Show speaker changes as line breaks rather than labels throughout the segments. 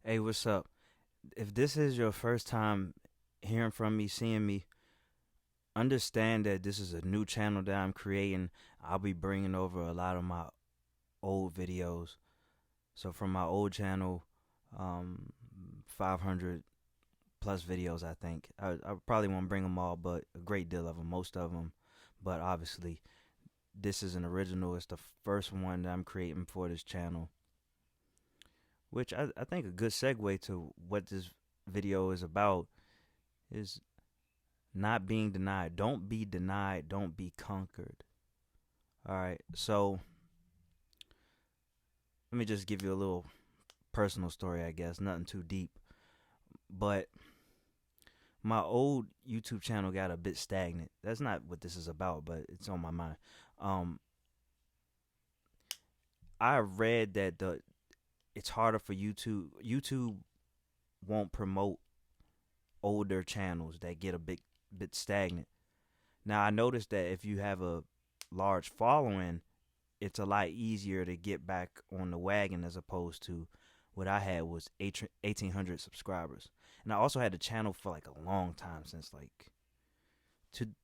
Hey, what's up? If this is your first time hearing from me, seeing me, understand that this is a new channel that I'm creating. I'll be bringing over a lot of my old videos. So from my old channel, 500 plus videos, I think. I probably won't bring them all, but a great deal of them, most of them. But obviously, this is an original. It's the first one that I'm creating for this channel, which I think a good segue to what this video is about is not being denied. Don't be denied. Don't be conquered. All right. So let me just give you a little personal story, I guess. Nothing too deep. But my old YouTube channel got a bit stagnant. That's not what this is about, but it's on my mind. Um, I read that it's harder for YouTube. YouTube won't promote older channels that get a bit stagnant. Now I noticed that if you have a large following, it's a lot easier to get back on the wagon as opposed to what I had was 1,800 subscribers. And I also had the channel for like a long time since like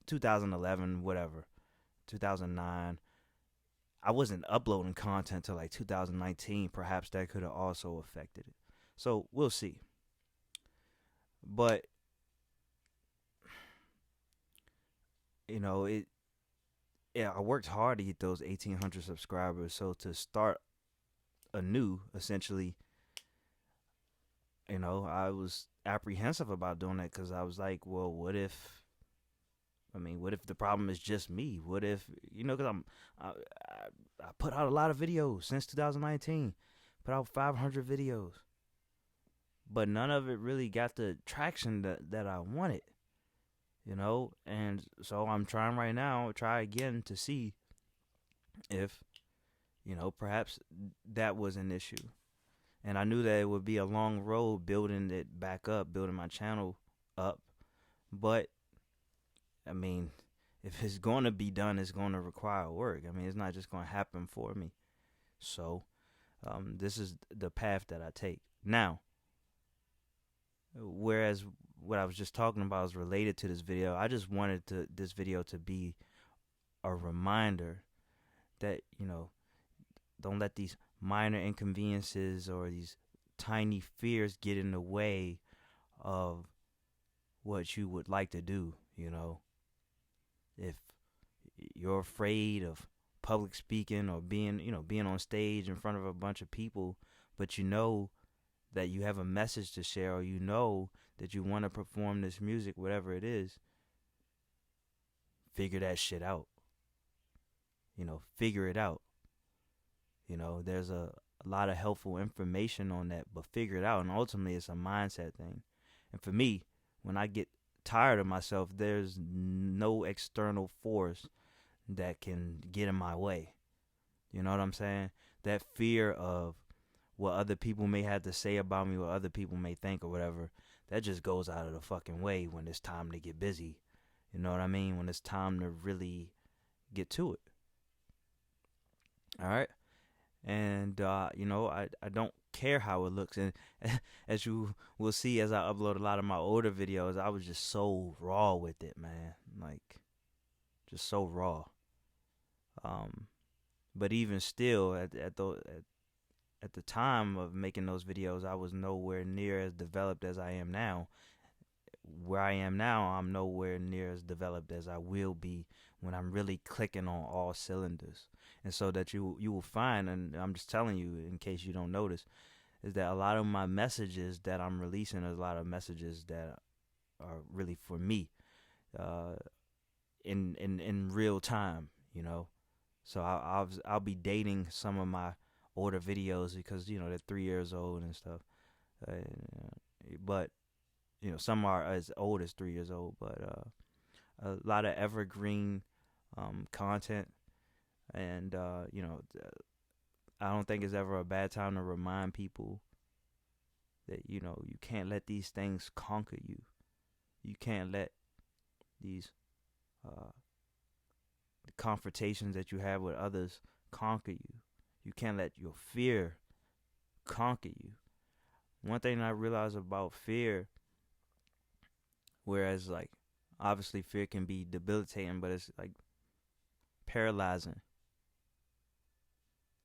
2011, whatever, 2009. I wasn't uploading content till like 2019. Perhaps that could have also affected it. So we'll see. But, you know, yeah, I worked hard to get those 1,800 subscribers. So to start anew, essentially, I was apprehensive about doing that because I was like, well, what if the problem is just me? What if, because I put out a lot of videos since 2019, put out 500 videos, but none of it really got the traction that I wanted, and so I'm trying right now, try again to see if, perhaps that was an issue. And I knew that it would be a long road building it back up, building my channel up. But I mean, if it's going to be done, it's going to require work. I mean, it's not just going to happen for me. So, this is the path that I take. Now, whereas what I was just talking about is related to this video, I just wanted this video to be a reminder that, don't let these minor inconveniences or these tiny fears get in the way of what you would like to do. If you're afraid of public speaking or being on stage in front of a bunch of people, but you know that you have a message to share, or you know that you want to perform this music, whatever it is, figure that shit out. Figure it out. There's a lot of helpful information on that, but figure it out. And ultimately, it's a mindset thing. And for me, when I get tired of myself, there's no external force that can get in my way. You know what I'm saying? That fear of what other people may have to say about me, what other people may think or whatever, that just goes out of the fucking way when it's time to get busy. You know what I mean? When it's time to really get to it. All right? And I don't care how it looks. And as you will see, as I upload a lot of my older videos, I was just so raw with it, man. Like, just so raw. Um, but even still, at the time of making those videos, I was nowhere near as developed as I am now. Where I am now, I'm nowhere near as developed as I will be when I'm really clicking on all cylinders. And so that you will find, and I'm just telling you in case you don't notice, is that a lot of my messages that I'm releasing is a lot of messages that are really for me, uh, in real time, So I'll be dating some of my older videos because they're 3 years old and stuff, uh, but some are as old as 3 years old, but a lot of evergreen content, and I don't think it's ever a bad time to remind people that you can't let these things conquer you. You can't let these uh, confrontations that you have with others conquer you. You can't let your fear conquer you. One thing I realized about fear, whereas like obviously fear can be debilitating, but it's like paralyzing.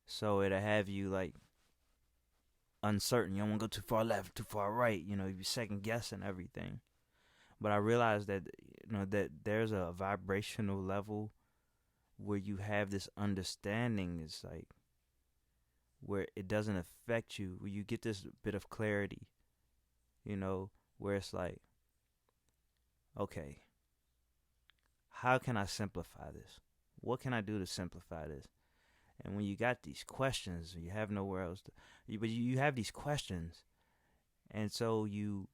So it'll have you like uncertain. You don't want to go too far left, too far right. You second guessing everything. But I realized that that there's a vibrational level where you have this understanding. It's like where it doesn't affect you, where you get this bit of clarity. Where it's like, okay, how can I simplify this? What can I do to simplify this? And when you got these questions, you have nowhere else but you have these questions, and so you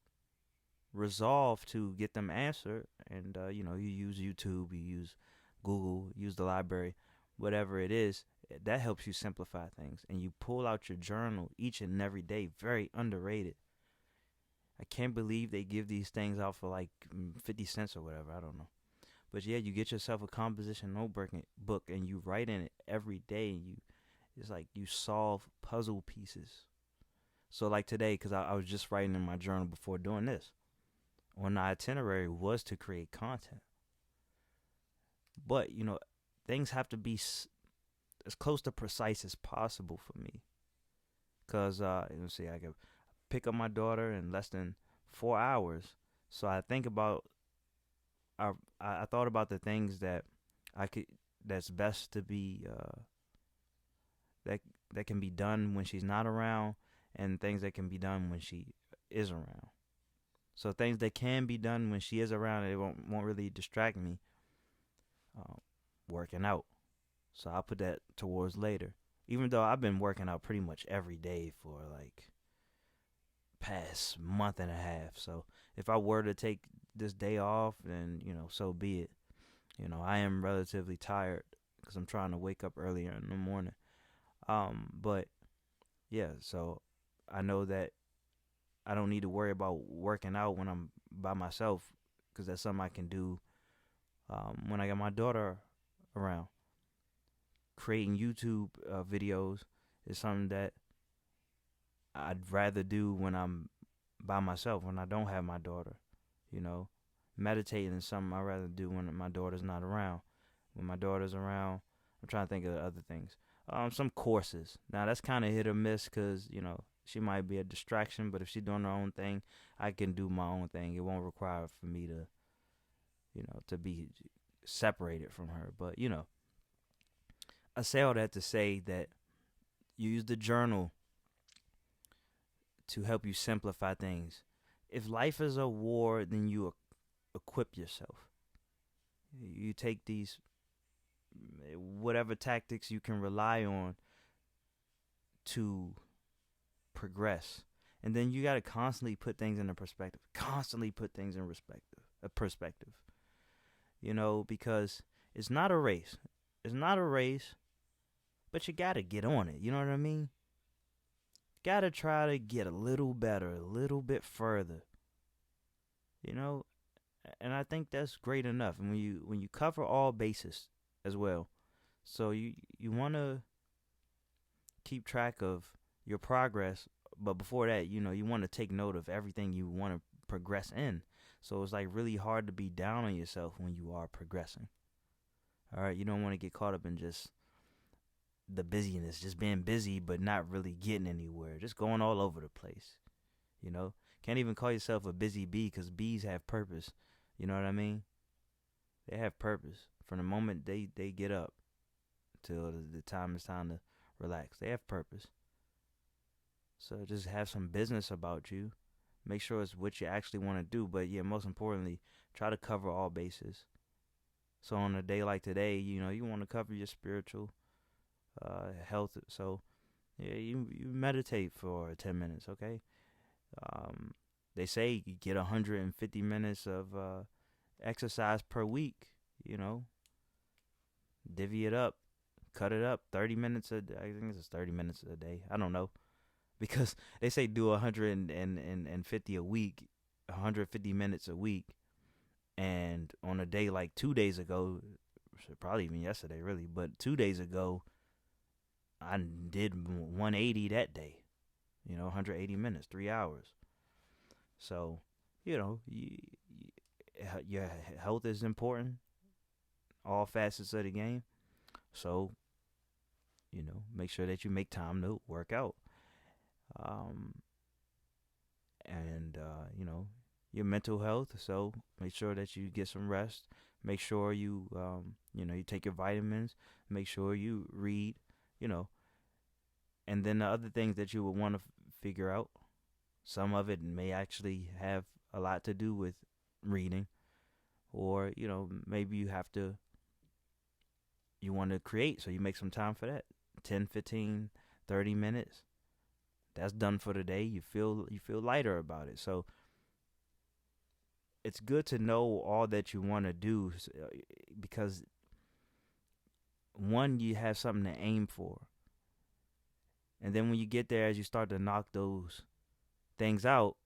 resolve to get them answered. And you use YouTube, you use Google, use the library, whatever it is that helps you simplify things. And you pull out your journal each and every day. Very underrated. I can't believe they give these things out for like 50 cents or whatever. I don't know. But yeah, you get yourself a composition notebook and you write in it every day. And it's like you solve puzzle pieces. So like today, because I was just writing in my journal before doing this, on the itinerary was to create content. But things have to be as close to precise as possible for me. Because let's see, I could pick up my daughter in less than 4 hours. So I think about I thought about the things that's best to be that can be done when she's not around, and things that can be done when she is around. So things that can be done when she is around, it won't really distract me. Working out, so I'll put that towards later. Even though I've been working out pretty much every day for like past month and a half. So if I were to take this day off, then so be it. I am relatively tired because I'm trying to wake up earlier in the morning. But yeah, so I know that I don't need to worry about working out when I'm by myself, because that's something I can do when I got my daughter around. Creating YouTube videos is something that I'd rather do when I'm by myself, when I don't have my daughter. Meditating is something I'd rather do when my daughter's not around. When my daughter's around, I'm trying to think of other things. Some courses. Now that's kind of hit or miss, because she might be a distraction, but if she's doing her own thing, I can do my own thing. It won't require for me to be separated from her. But I say all that to say that you use the journal to help you simplify things. If life is a war, then you equip yourself. You take these whatever tactics you can rely on to progress. And then you got to constantly put things into perspective. Perspective. Because it's not a race. It's not a race, but you got to get on it. You know what I mean? Got to try to get a little better, a little bit further. And I think that's great enough. And when you cover all bases as well, so you want to keep track of your progress, but before that, you want to take note of everything you want to progress in. So it's like really hard to be down on yourself when you are progressing. All right, you don't want to get caught up in just the busyness, just being busy but not really getting anywhere, just going all over the place. Can't even call yourself a busy bee, because bees have purpose. You know what I mean? They have purpose from the moment they get up till the time it's time to relax. They have purpose. So just have some business about you. Make sure it's what you actually want to do. But yeah, most importantly, try to cover all bases. So on a day like today, you want to cover your spiritual health. So yeah, you meditate for 10 minutes, okay? They say you get 150 minutes of exercise per week. Divvy it up, cut it up. 30 minutes I think it's 30 minutes a day. I don't know, because they say do 150 a week, 150 minutes a week, and on a day like 2 days ago, probably even yesterday, really, but 2 days ago, I did 180 that day. 180 minutes, 3 hours. So, you know, your health is important, all facets of the game. So, make sure that you make time to work out. Um, and, your mental health. So, make sure that you get some rest. Make sure you take your vitamins. Make sure you read, you know. And then the other things that you would want to figure out, some of it may actually have a lot to do with reading, or maybe you want to create, so you make some time for that. 10, 15, 30 minutes. That's done for the day. You feel lighter about it. So it's good to know all that you want to do, because one, you have something to aim for. And then when you get there, as you start to knock those things out,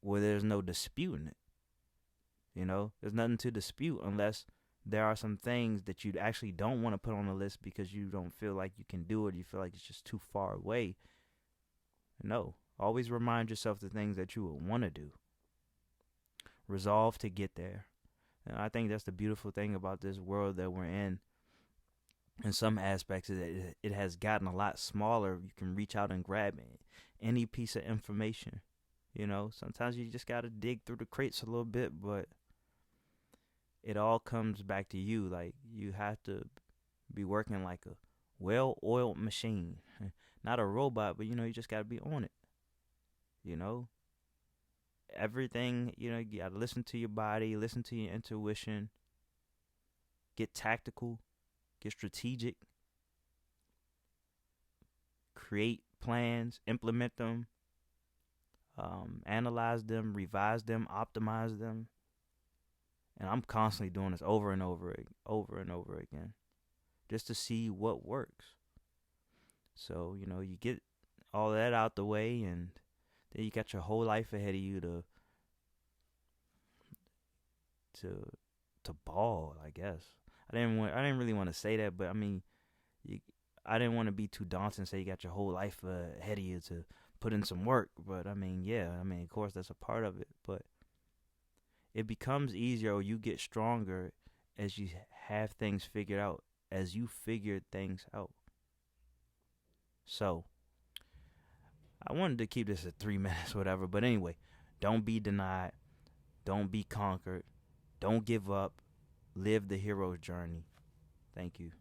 where there's no disputing it. There's nothing to dispute unless there are some things that you actually don't want to put on the list because you don't feel like you can do it. You feel like it's just too far away. No, always remind yourself the things that you would want to do. Resolve to get there. And I think that's the beautiful thing about this world that we're in. In some aspects, it has gotten a lot smaller. You can reach out and grab any piece of information. Sometimes you just got to dig through the crates a little bit, but it all comes back to you. Like, you have to be working like a well-oiled machine. Not a robot, but, you just got to be on it. Everything, you got to listen to your body, listen to your intuition, get tactical, get strategic, create plans, implement them, analyze them, revise them, optimize them. And I'm constantly doing this over and over again, just to see what works. So, you get all that out the way, and then you got your whole life ahead of you to ball, I guess. I didn't really want to say that, but I mean, I didn't want to be too daunting and say you got your whole life ahead of you to put in some work. But I mean, yeah, of course that's a part of it, but it becomes easier, or you get stronger as you have things figured out, as you figure things out. So, I wanted to keep this at 3 minutes, whatever. But anyway, don't be denied. Don't be conquered. Don't give up. Live the hero's journey. Thank you.